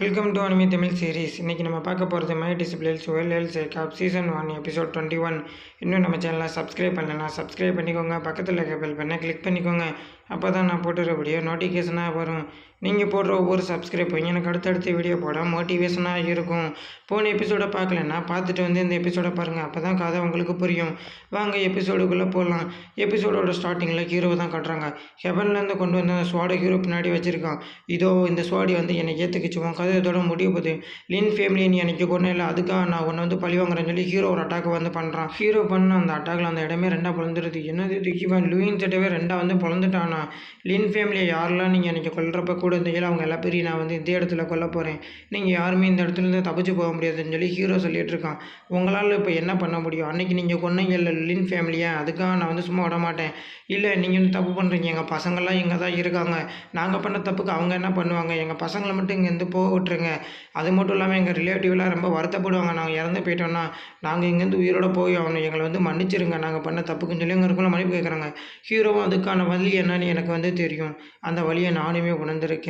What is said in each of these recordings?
Welcome to anime Tamil series. இன்றைக்கி நம்ம பார்க்க போகிறது மை டிசிப்ளின்ஸ் OLL சேக்காப் சீசன் 1 எபிசோட் 21. இன்னும் நம்ம சேனலை சப்ஸ்கிரைப் பண்ணலைன்னா சப்ஸ்கிரைப் பண்ணிக்கோங்க. பக்கத்தில் இருக்க பெல் பண்ண கிளிக் பண்ணிக்கோங்க. அப்போ தான் நான் போட்டுற வீடியோ நோட்டிஃபிகேஷனாக வரும். நீங்கள் போடுற ஒவ்வொரு சப்ஸ்கிரைப்பும் எனக்கு அடுத்தடுத்த வீடியோ போட மோட்டிவேஷனாக இருக்கும். போன எபிசோடை பார்க்கலன்னா பார்த்துட்டு வந்து இந்த எபிசோடை பாருங்கள். அப்போ தான் கதை உங்களுக்கு புரியும். வாங்க எபிசோடுக்குள்ளே போகலாம். எபிசோடோட ஸ்டார்டிங்கில் ஹீரோவை தான் காட்டுறாங்க. ஹெவன்லேருந்து கொண்டு வந்த ஸ்வாடை ஹீரோ பின்னாடி வச்சுருக்கான். இதோ இந்த ஸ்வாடி வந்து என்னை ஏற்றுக்கிச்சுவோம். கதை இதோட முடிய போகுது. லின் ஃபேமிலி நீ எனக்கு கொண்டு இல்லை, அதுக்காக நான் ஒன்று வந்து பழி வாங்குறேன்னு சொல்லி ஹீரோ ஒரு அட்டாக் வந்து பண்ணுறான். ஹீரோ பண்ண அந்த அட்டாக்ல அந்த இடமே ரெண்டாக பிளந்துருது. என்னது இவன் லூயின் செட்டவே ரெண்டாக வந்து பிளந்துட்டானா? லின் ஃபேமிலியை யாரெல்லாம் நீங்கள் எனக்கு கொல்றப்ப கூட இருந்தீங்களோ அவங்க எல்லா பேரையும் நான் வந்து இந்த இடத்துல கொல்ல போகிறேன். நீங்கள் யாருமே இந்த இடத்துலேருந்து தப்பிச்சு போக முடியாதுன்னு சொல்லி ஹீரோ சொல்லிட்டு இருக்கான். உங்களால் இப்போ என்ன பண்ண முடியும்? அன்றைக்கி நீங்கள் கொன்னீங்க இல்லை லின் ஃபேமிலியை, அதுக்காக நான் வந்து சும்மா விட மாட்டேன். இல்லை நீங்கள் வந்து தப்பு பண்ணுறீங்க, எங்கள் பசங்கள்லாம் இங்கே தான் இருக்காங்க. நாங்கள் பண்ண தப்புக்கு அவங்க என்ன பண்ணுவாங்க? எங்கள் பசங்களை மட்டும் இங்கேருந்து போக விட்டுருங்க. அது மட்டும் இல்லாமல் எங்கள் ரிலேட்டிவ்லாம் ரொம்ப வருத்தப்படுவாங்க. நாங்கள் இறந்து போயிட்டோன்னா நாங்கள் இங்கேருந்து உயிரோட போய் ஆகணும். எங்களை வந்து மன்னிச்சிருங்க நாங்கள் பண்ண தப்புக்குன்னு சொல்லி அங்கே இருக்குள்ள மன்னிப்பு கேட்குறாங்க. ஹீரோவும் அதுக்கான வழி என்னன்னு எனக்கு வந்து தெரியும். அந்த வழியை நானுமே உணர்ந்திருக்கேன்.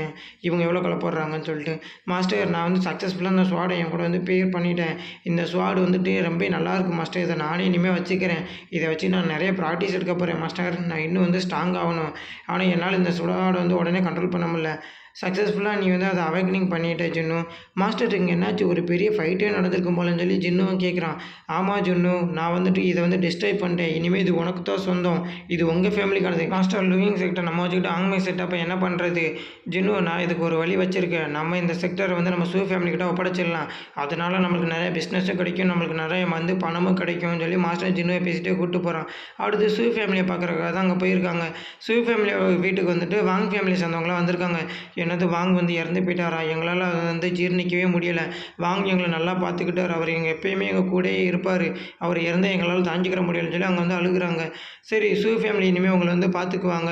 இவங்க எவ்வளோ கலப்படுறாங்கன்னு சொல்லிட்டு. மாஸ்டர் நான் வந்து சக்ஸஸ்ஃபுல்லாக அந்த ஸ்வாடை என் கூட வந்து பேர் பண்ணிட்டேன். இந்த ஸ்வாடு வந்துட்டு ரொம்ப நல்லாயிருக்கு மாஸ்டர். இதை நானே இனிமேல் வச்சுக்கிறேன். இதை வச்சு நான் நிறைய ப்ராக்டிஸ் எடுக்க போகிறேன் மாஸ்டர். நான் இன்னும் வந்து ஸ்ட்ராங் ஆகணும். ஆனால் என்னால் இந்த ஸ்வாடை வந்து உடனே கண்ட்ரோல் பண்ண முடியல. சக்ஸஸ்ஃபுல்லாக நீ வந்து அதை அவேக்கனிங் பண்ணிட்ட ஜின்னு. மாஸ்டர் இங்கே என்னாச்சு, ஒரு பெரிய ஃபைட்டே நடந்திருக்கும் போலன்னு சொல்லி ஜின்னுவும் கேட்குறான். ஆமாம் ஜின்னு, நான் வந்துட்டு இதை வந்து டிஸ்ட்ராய் பண்ணிட்டேன். இனிமேல் இது உனக்கு தான் சொந்தம். இது உங்கள் ஃபேமிலிக்கானது. மாஸ்டர் லூயிங் செக்டர் நம்ம வச்சுக்கிட்டு ஆங்மை செட்டப்போ என்ன பண்ணுறது? ஜின்னு நான் இதுக்கு ஒரு வழி வச்சுருக்கேன். நம்ம இந்த செக்டரை வந்து நம்ம சூ ஃபேமிலிக்கிட்ட ஒப்படைச்சிடலாம். அதனால நம்மளுக்கு நிறைய பிஸ்னஸும் கிடைக்கும், நம்மளுக்கு நிறைய வந்து பணமும் கிடைக்கும்னு சொல்லி மாஸ்டர் ஜின்னுவை பேசிகிட்டே கூப்பிட்டு போகிறான். அடுத்து சூ ஃபேமிலியை பார்க்குறக்காக தான் அங்கே போயிருக்காங்க. சூ ஃபேமிலி வீட்டுக்கு வந்துட்டு வாங் ஃபேமிலி சேர்ந்தவங்களாம் வந்திருக்காங்க. என்னது வாங் வந்து இறந்து போயிட்டாரா? எங்களால் அதை வந்து ஜீர்ணிக்கவே முடியலை. வாங் எங்களை நல்லா பார்த்துக்கிட்டார். அவர் எங்கள் எப்பயுமே எங்கள் கூடயே இருப்பார். அவர் இறந்த எங்களால் தாங்கிக்கிற முடியலன்னு சொல்லி அங்கே வந்து அழுகுறாங்க. சரி சூ ஃபேமிலி இனிமேல் உங்களை வந்து பார்த்துக்குவாங்க.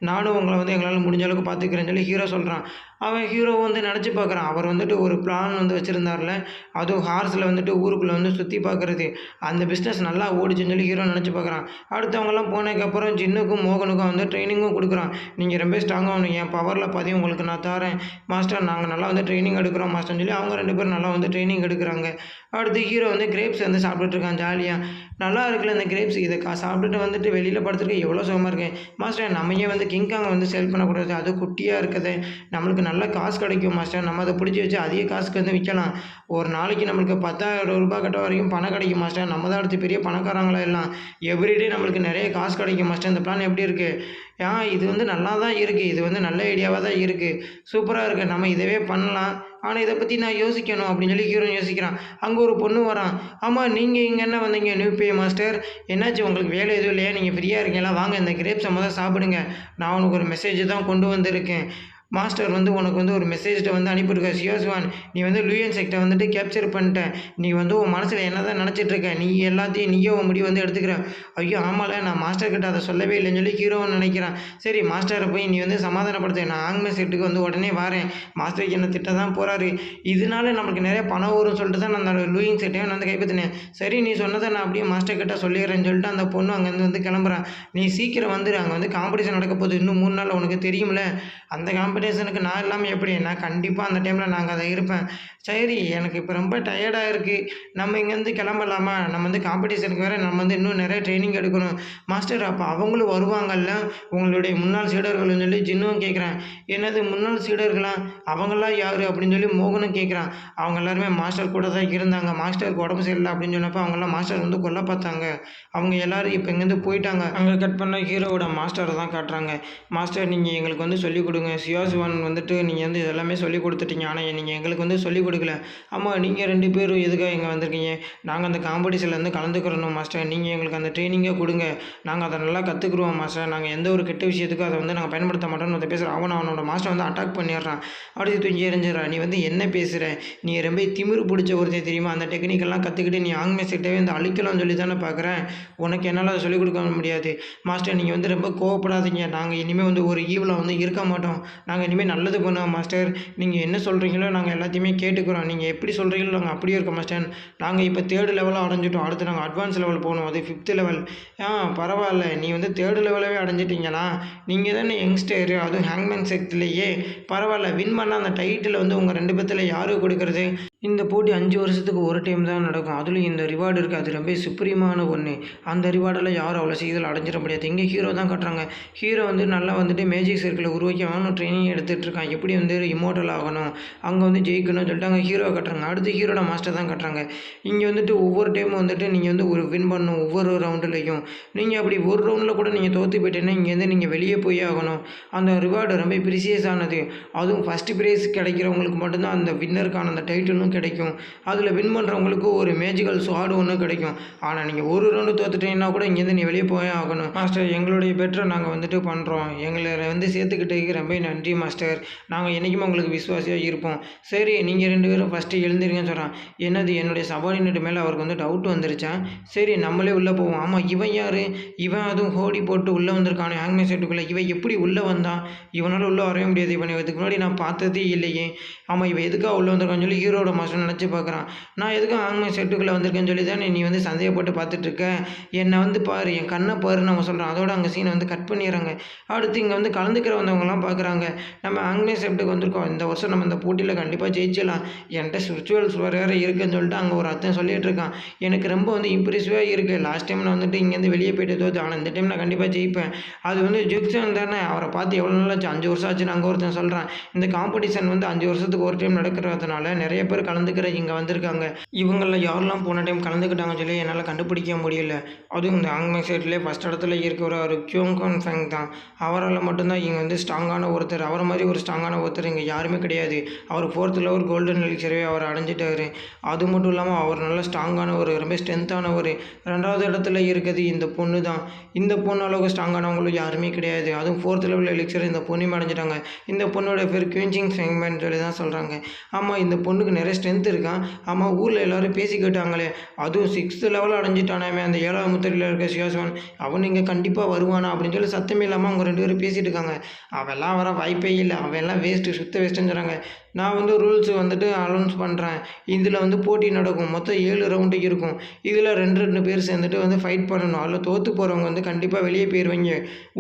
நானும் உங்களை வந்து எங்களால் முடிஞ்ச அளவுக்கு பார்த்துக்கிறேன்னு சொல்லி ஹீரோ சொல்கிறான். அவன் ஹீரோ வந்து நினச்சி பார்க்குறான். அவர் வந்துட்டு ஒரு பிளான் வந்து வச்சுருந்தார்ல, அதுவும் ஹார்ஸில் வந்துட்டு ஊருக்குள்ளே வந்து சுற்றி பார்க்குறது. அந்த பிஸ்னஸ் நல்லா ஓடிச்சுன்னு சொல்லி ஹீரோ நினச்சி பார்க்குறான். அடுத்தவங்கலாம் போனதுக்கப்புறம் ஜின்னுக்கும் மோகனுக்கும் வந்து ட்ரைனிங்கும் கொடுக்குறான். நீங்கள் ரொம்ப ஸ்ட்ராங்காக ஆகணும், என் பவரில் பாதி உங்களுக்கு நான் தரேன் மாஸ்டர், நாங்கள் நல்லா வந்து ட்ரைனிங் எடுக்கிறோம் மாஸ்டர்னு சொல்லி அவங்க ரெண்டு பேரும் நல்லா வந்து ட்ரைனிங் எடுக்கிறாங்க. அடுத்து ஹீரோ வந்து கிரேப்ஸ் வந்து சாப்பிட்டுட்ருக்கான் ஜாலியாக. நல்லா இருக்குல்ல இந்த கிரேப்ஸ், இதை சாப்பிட்டுட்டு வந்துட்டு வெளியில் படுத்துருக்க எவ்வளோ சுகமாக இருக்கேன் மாஸ்டர். நம்ம வந்து கிங்காங்கை வந்து சேல் பண்ணக்கூடாது, அது குட்டியாக இருக்குது, நம்மளுக்கு நல்ல காசு கிடைக்கும் மாஸ்டர். நம்ம அதை பிடிச்சி வச்சு அதிக காசுக்கு வந்து விற்கலாம். ஒரு நாளைக்கு நம்மளுக்கு 10,000 ரூபாய் கட்ட வரைக்கும் பணம் கிடைக்கும் மாஸ்டர். நம்ம தான் அடுத்து பெரிய பணக்காரங்களா எல்லாம். எவ்ரிடே நம்மளுக்கு நிறைய காசு கிடைக்கும் மாஸ்டர். இந்த பிளான் எப்படி இருக்குது? இது வந்து நல்லா தான் இருக்குது. இது வந்து நல்ல ஐடியாவாக தான் இருக்குது. சூப்பராக இருக்குது. நம்ம இதவே பண்ணலாம். ஆனால் இதை பற்றி நான் யோசிக்கணும் அப்படின்னு சொல்லி ஹீரோ யோசிக்கிறான். அங்கே ஒரு பொண்ணு வரான். ஆமாம் நீங்கள் இங்கே என்ன வந்தீங்க நியூ பே மாஸ்டர்? என்னாச்சு, உங்களுக்கு வேலை எதுவும் இல்லையா? நீங்கள் ஃப்ரீயாக இருக்கீங்களா? வாங்க இந்த கிரேப்ஸை முதல் சாப்பிடுங்க. நான் உனக்கு ஒரு மெசேஜ் தான் கொண்டு வந்திருக்கேன். மாஸ்டர் வந்து உனக்கு வந்து ஒரு மெசேஜை வந்து அனுப்பியிருக்க. சியோஸ்வான் நீ வந்து லூயன் செக்டை வந்துட்டு கேப்சர் பண்ணிட்ட. நீ வந்து உன் மனசில் என்ன தான் நினச்சிட்ருக்க? நீ எல்லாத்தையும் நீயே உன் முடிவு வந்து எடுத்துக்கிற. ஐயோ ஆமாம்ல, நான் மாஸ்டர்கிட்ட அதை சொல்லவே இல்லைன்னு சொல்லி ஹீரோன்னு நினைக்கிறான். சரி மாஸ்டரை போய் நீ வந்து சமாதானப்படுத்த, நான் ஆங்மே செட்டுக்கு வந்து உடனே வரேன். மாஸ்டருக்கு என்ன திட்ட தான் போகிறாரு. இதனால நம்மளுக்கு நிறைய பணம் வரும்னு சொல்லிட்டு தான் நான் அந்த லூயிங் செட்டையும் நான் வந்து கைப்பற்றினேன். சரி நீ சொன்னதை நான் அப்படியே மாஸ்டர்கிட்ட சொல்லிடுறேன்னு சொல்லிட்டு அந்த பொண்ணு அங்கேருந்து வந்து கிளம்புறான். நீ சீக்கிரம் வந்துடு, அங்கே வந்து காம்படிஷன் நடக்க போகுது இன்னும் 3 நாள், உனக்கு தெரியும்ல. அந்த காம்படிஷனுக்கு நான் இல்லாமல் எப்படி? நான் கண்டிப்பாக அந்த டைமில் நாங்கள் அதை இருப்பேன். சரி எனக்கு இப்போ ரொம்ப டயர்டாக இருக்குது, நம்ம இங்கேருந்து கிளம்பலாமா? நம்ம வந்து காம்படிஷனுக்கு வேறு நம்ம வந்து இன்னும் நிறைய ட்ரைனிங் எடுக்கணும் மாஸ்டர். அப்போ அவங்களும் வருவாங்கல்ல உங்களுடைய முன்னாள் சீடர்கள்னு சொல்லி ஜின்னுவும் கேட்குறேன். என்னது முன்னாள் சீடர்களா? அவங்களாம் யார் அப்படின்னு சொல்லி மோகனும் கேட்குறான். அவங்க எல்லாருமே மாஸ்டர் கூட தான் இருந்தாங்க. மாஸ்டருக்கு உடம்பு சரியில்லை அப்படின்னு சொன்னப்போ அவங்களாம் மாஸ்டர் வந்து கொல்ல பார்த்தாங்க. அவங்க எல்லோரும் இப்போ இங்கேருந்து போயிட்டாங்க. அங்கே கட் பண்ண ஹீரோவோட மாஸ்டரை தான் காட்டுறாங்க. மாஸ்டர் நீங்கள் எங்களுக்கு வந்து சொல்லிக் கொடுங்க. சியோஸ்வான் வந்துட்டு நீங்கள் வந்து இதெல்லாமே சொல்லிக் கொடுத்துட்டீங்க, ஆனால் நீங்கள் எங்களுக்கு வந்து சொல்லிக் கொடுக்கல. ஆமாம் நீங்கள் 2 பேரும் எதுக்காக இங்கே வந்திருக்கீங்க? நாங்கள் அந்த காம்படிஷனில் வந்து கலந்துக்கிறோம் மாஸ்டர். நீங்கள் எங்களுக்கு அந்த ட்ரைனிங்கே கொடுங்க, நாங்கள் அதை நல்லா கற்றுக்குருவோம் மாஸ்டர். நாங்கள் எந்த ஒரு கெட்ட விஷயத்துக்கும் அதை வந்து நாங்கள் பயன்படுத்த மாட்டோம்னு வந்து பேசுகிறோம். அவனோட மாஸ்டர் வந்து அட்டாக் பண்ணிடுறான். அடுத்து தூங்கி எறிஞ்சிடறான். நீ வந்து என்ன பேசுகிற? நீ ரொம்ப திமிரு பிடிச்ச ஒருத்தர் தெரியுமா? அந்த டெக்னிக்கெல்லாம் கற்றுக்கிட்டு நீ ஆங்மே செட்டவே வந்து அழிக்கலாம்னு சொல்லி தானே பார்க்குறேன். உனக்கு என்னால் அதை சொல்லிக் கொடுக்க முடியாது மாஸ்டர். நீங்கள் வந்து ரொம்ப கோவப்படாதீங்க. நாங்கள் இனிமேல் வந்து ஒரு ஈவில் வந்து இருக்க மாட்டோம். நாங்கள் நாங்கள் இனிமேல் நல்லது பண்ணுவோம் மாஸ்டர். நீங்கள் என்ன சொல்கிறீங்களோ நாங்கள் எல்லாத்தையுமே கேட்டுக்கிறோம். நீங்கள் எப்படி சொல்கிறீங்களோ நாங்கள் அப்படியே இருக்கோம் மாஸ்டர். நாங்கள் இப்போ 3rd லெவலாக அடைஞ்சிட்டோம். அடுத்து நாங்கள் அட்வான்ஸ் லெவல் போகணும். அது 5th லெவல். பரவாயில்ல. நீ வந்து 3rd லெவலவே அடைஞ்சிட்டிங்களா? நீங்கள் தானே யங்ஸ்டரு, அதுவும் ஹேங்மேன் செக்ட்லேயே. பரவாயில்ல. வின் பண்ணால் அந்த டைட்டில் வந்து உங்கள் 2 பேத்துல யாருக்கு கொடுக்குறது? இந்த போட்டி 5 வருஷத்துக்கு ஒரு டைம் தான் நடக்கும். அதுலேயும் இந்த ரிவார்டு இருக்குது. அது ரொம்ப சுப்ரீமான ஒன்று. அந்த ரிவார்டெல்லாம் யாரும் அவ்வளோ சீக்கிரம் அடைஞ்சிட முடியாது. இங்கே ஹீரோ தான் காட்டுறாங்க. ஹீரோ வந்து நல்லா வந்துட்டு மேஜிக் சர்க்கிளை உருவாக்கி அவனும் ட்ரைனிங் எடுத்துகிட்டு இருக்கான். எப்படி வந்து இம்மோர்டல் ஆகணும், அங்கே வந்து ஜெயிக்கணும்னு சொல்லிட்டு அங்கே ஹீரோவை காட்டுறாங்க. அடுத்து ஹீரோட மாஸ்டர் தான் காட்டுறாங்க. இங்கே வந்துட்டு ஒவ்வொரு டைமும் வந்துட்டு நீங்கள் வந்து ஒரு வின் பண்ணணும். ஒவ்வொரு ரவுண்டுலையும் நீங்கள் அப்படி ஒரு ரவுண்டில் கூட நீங்கள் தோற்று போயிட்டீங்கன்னா இங்கேருந்து நீங்கள் வெளியே போய் ஆகணும். அந்த ரிவார்டு ரொம்ப ப்ரிசியஸானது. அதுவும் ஃபஸ்ட்டு ப்ரைஸ் கிடைக்கிறவங்களுக்கு மட்டும்தான் அந்த வின்னருக்கான அந்த டைட்டிலும் கிடைக்கும். அதில் வின் பண்ணுறவங்களுக்கு ஒரு மேஜிக்கல் ஸ்வார்டு ஒன்று கிடைக்கும். ஆனால் நீங்கள் ஒரு ரவுண்டு தோத்துட்டீங்கன்னா கூட இங்கேருந்து நீ வெளியே போயே ஆகணும். மாஸ்டர், எங்களுடைய பெட்டரை நாங்கள் வந்துட்டு பண்ணுறோம். எங்களை வந்து சேர்த்துக்கிட்டதுக்கு ரொம்ப நன்றி மாஸ்டர். நாங்கள் என்றைக்குமே உங்களுக்கு விசுவாசியாக இருப்போம். சரி, நீங்கள் 2 பேரும் ஃபஸ்ட்டு எழுந்திருங்கன்னு சொல்கிறான். என்னது, என்னுடைய சபார்டினேட் மேலே அவருக்கு வந்து டவுட் வந்துருச்சான். சரி, நம்மளே உள்ளே போவோம். ஆமாம், இவன் யார்? இவன் அதுவும் ஹோடி போட்டு உள்ளே வந்திருக்கானே ஹேங்மேன் செட்டுக்குள்ளே. இவன் எப்படி உள்ளே வந்தான்? இவனால் உள்ளே வரவே முடியாது. இவனை இதுக்கு முன்னாடி நான் பார்த்ததே இல்லையே. ஆமாம், இவன் எதுக்காக உள்ளே வந்திருக்கான்னு சொல்லி ஹீரோட மாஸ்டர் நினச்சி பார்க்குறான். நான் எதுக்கும் ஹேங்மேன் செட்டுக்குள்ளே வந்திருக்கேன்னு சொல்லி தான் நீ வந்து சந்தேகப்பட்டு பார்த்துட்ருக்க. என்னை வந்து பாரு, என் கண்ணை பாருன்னு அவன் சொல்கிறான். அதோட அங்கே சீனை வந்து கட் பண்ணிடுறாங்க. அடுத்து இங்கே வந்து கலந்துக்கிற வந்தவங்கலாம் பார்க்குறாங்க. நம்ம ஹேங்மேன் செட்டுக்கு வந்திருக்கோம். இந்த வருஷம் நம்ம இந்த போட்டியில் கண்டிப்பாக ஜெயிச்சிடலாம். என்கிட்ட ஸ்பிரிச்சுவல்ஸ் வேறு இருக்குன்னு சொல்லிட்டு அங்கே ஒரு அர்த்தம் சொல்லிகிட்டு இருக்கான். எனக்கு ரொம்ப வந்து இம்ப்ரெசிவாக இருக்குது. லாஸ்ட் டைம் நான் வந்துட்டு இங்கேருந்து வெளியே போய்ட்டு தோற்று. ஆனால் இந்த டைம் நான் கண்டிப்பாக ஜெயிப்பேன். அது வந்து ஜிக்சன் தானே, அவரை பார்த்து எவ்வளோ நாள் ஆச்சு? 5 வருஷம் ஆச்சுன்னு அங்கே ஒருத்தன் சொல்கிறான். இந்த காம்படிஷன் வந்து 5 வருஷத்துக்கு ஒரு டைம் நடக்கிறதுனால நிறைய பேர் கலந்துக்கிற இங்கே வந்திருக்காங்க. இவங்களில் யாரெல்லாம் போன டைம் கலந்துக்கிட்டாங்கன்னு சொல்லி என்னால் கண்டுபிடிக்க முடியல. அதுவும் இந்த ஹேங்மேன் செட்லேயே ஃபஸ்ட் இடத்துல இருக்கிற ஒரு கியோங்கான் ஃபேங் தான். அவரால் மட்டும்தான் இங்கே வந்து ஸ்ட்ராங்கான ஒருத்தர். அவரை மாதிரி ஒரு ஸ்ட்ராங்கான ஒருத்தர் இங்கே யாருமே கிடையாது. அவர் 4th லெவல் கோல்டன் எலிக்சரவே அவர் அடைஞ்சிட்டாரு. அது மட்டும் இல்லாமல் அவர் நல்ல ஸ்ட்ராங்கான ஒரு ரொம்ப ஸ்ட்ரென்த்தான ஒரு 2வது இடத்துல இருக்கிறது இந்த பொண்ணு தான். இந்த பொண்ணு அளவுக்கு ஸ்ட்ராங்கானவங்களும் யாருமே கிடையாது. அதுவும் 4th லெவல் எலிக்சர் இந்த பொண்ணுமே அடைஞ்சிட்டாங்க. இந்த பொண்ணோட பேர் குயின்சிங் ஃபேங்மேன் சொல்லி தான் சொல்கிறாங்க. ஆமாம், இந்த பொண்ணுக்கு நிறைய ஸ்ட்ரென்த் இருக்கான். ஆமாம், ஊரில் எல்லோரும் பேசிக்கிட்டாங்களே. அதுவும் 6th லெவல் அடைஞ்சிட்டானாமே அந்த 7வது முத்திரையில் இருக்க சிவாசவன். அவன் இங்கே கண்டிப்பாக வருவானா அப்படின்னு சொல்லி சத்தமே இல்லாமல் அவங்க 2 பேரும் பேசிகிட்டு இருக்காங்க. அவெல்லாம் வர வாய்ப்பே இல்லை. அவெல்லாம் வேஸ்ட்டு, சுத்த வேஸ்ட்டுன்னு சொல்கிறாங்க. நான் வந்து ரூல்ஸ் வந்துட்டு அனௌன்ஸ் பண்ணுறேன். இதில் வந்து போட்டி நடக்கும். மொத்தம் 7 ரவுண்டு இருக்கும். இதில் 2 பேர் சேர்ந்துட்டு வந்து ஃபைட் பண்ணணும். அதில் தோற்று போகிறவங்க வந்து கண்டிப்பாக வெளியே போயிடுவீங்க.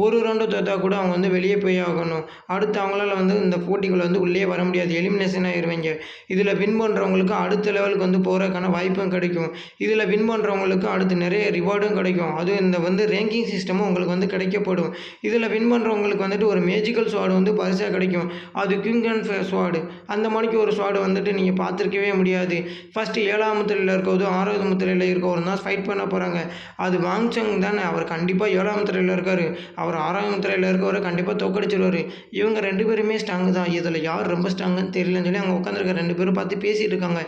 ஒரு ரவுண்டு தோற்றா கூட அவங்க வந்து வெளியே போய் ஆகணும். அடுத்து அவங்களால வந்து இந்த போட்டிக்குள்ளே வந்து உள்ளே வர முடியாது. எலிமினேஷன் ஆகிடுவீங்க. இதில் வின் பண்ணுறவங்களுக்கு அடுத்த லெவலுக்கு வந்து போகிறதுக்கான வாய்ப்பும் கிடைக்கும். இதில் வின் பண்ணுறவங்களுக்கு அடுத்து நிறைய ரிவார்டும் கிடைக்கும். அதுவும் இந்த வந்து ரேங்கிங் சிஸ்டமும் உங்களுக்கு வந்து கிடைக்கப்படும். இதில் வின் பண்ணுறவங்களுக்கு வந்துட்டு ஒரு மேஜிக்கல் ஸ்வார்டு வந்து பரிசாக கிடைக்கும். அது கியூங்கன் ஸ்வார்டு. அந்த மாதிரிக்கு ஒரு ஸ்வார்டு வந்துட்டு நீங்கள் பார்த்துருக்கவே முடியாது. ஃபஸ்ட்டு 7ஆம் முத்திரையில் இருக்கிறது 6வது முத்திரையில் இருக்கவர் தான் ஃபைட் பண்ண போகிறாங்க. அது வாங்சங் தானே. அவர் கண்டிப்பாக 7ஆம் முத்திரையில் இருக்கார். அவர் 6ஆம் முத்திரையில் இருக்கவரை கண்டிப்பாக தோக்கடிச்சிருவார். இவங்க 2 பேருமே ஸ்ட்ராங்கு தான். இதில் யார் ரொம்ப ஸ்ட்ராங்குன்னு தெரியலன்னு சொல்லி அங்கே உட்காந்துருக்க 2 பேரும் பார்த்து பேசிகிட்டு இருக்காங்க.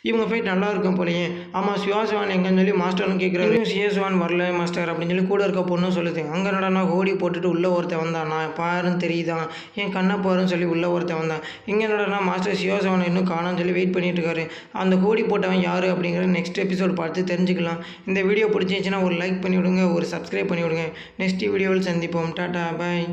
இவங்க ஃபைட் நல்லா இருக்கும் போலயே. ஆமாம், சிவாசவான் எங்கன்னு சொல்லி மாஸ்டர்னு கேட்குறாரு. சிவாசவான் வரல மாஸ்டர் அப்படின்னு சொல்லி கூட இருக்க பொண்ணும் சொல்லுது. அங்கே நடனா ஹோடி போட்டுட்டு உள்ளே ஒருத்தன் வந்தான். நான் பாருன்னு தெரியுதான், என் கண்ணை பாருன்னு சொல்லி உள்ளே ஒருத்தன் வந்தான். இங்கே நடனா மாஸ்டர் சிவாசவானை இன்னும் காணான்னு சொல்லி வெயிட் பண்ணிட்டு இருக்காரு. அந்த ஹோடி போட்டவன் யார் அப்படிங்கிற நெக்ஸ்ட் எபிசோட் பார்த்து தெரிஞ்சுக்கலாம். இந்த வீடியோ பிடிச்சிருந்துச்சுன்னா ஒரு லைக் பண்ணி விடுங்க, ஒரு சப்ஸ்கிரைப் பண்ணி விடுங்க. நெக்ஸ்ட் வீடியோவில் சந்திப்போம். டாடா, பாய்.